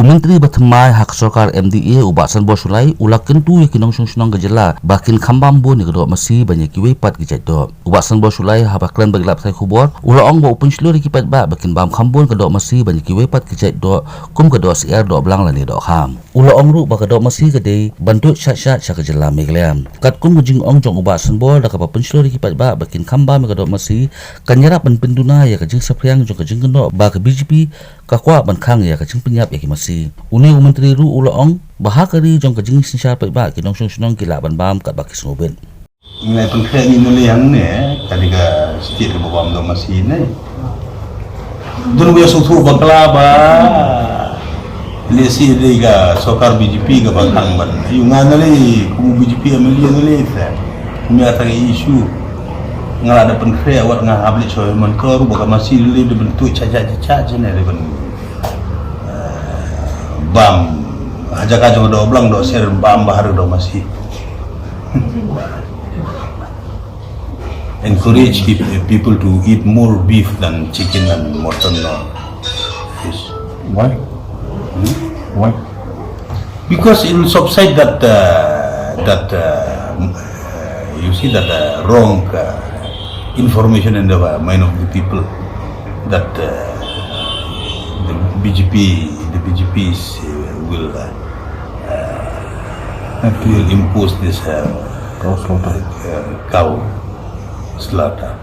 Myntri Batmai Hak Sorkar Mda ubasan bosulai ulak Kyntu kinong sunong gejala bakin khambam bo ni Doh Masi banyak kiwe pat gejat do. Ubasan bosulai habaklan baglap sai khubor ulaong bo upun slur kipat ba bakin bam khambon ke Doh Masi banyak kiwe pat gejat do kum ke do siar do blang lani do ham. Ulaong ru ba ke Doh Masi gede bantu syat-syat syak gejala meglem. Kat kum jing ong jong ubasan bol dak apa pun slur kipat ba bakin khambam ke Doh Masi kanyarap penduna ya kejing sapriang jong kejing kendo ba ke BJP kakwa bankang ya kejing penyap ya ki Masi. Uni Menteri Ru Ulaong bahakari jong kejing sinsar pai ba kinong sunong kila ban bam kat bakis ngobet. Ngai pengkhe ni nuliang ne kadiga setiap bawam Doh Masi ne. Dun biasa tu bakla ba. Lesi diga Sorkar BJP ga bankang ban. Yungan le kumu BJP amelian le ta. Kumi atang isu ngala ada pengkhe awat ngah habli soy man ko ru ba Masi le de bentuk caca-caca jene le ban. Bam ajak aja do blang do ser bam bahar Doh Masi. Encourage people to eat more beef than chicken and mutton or fish. Why? Why? Because it will subside that you see that wrong information in the mind of the people that the BJPs will impose this cow slaughter.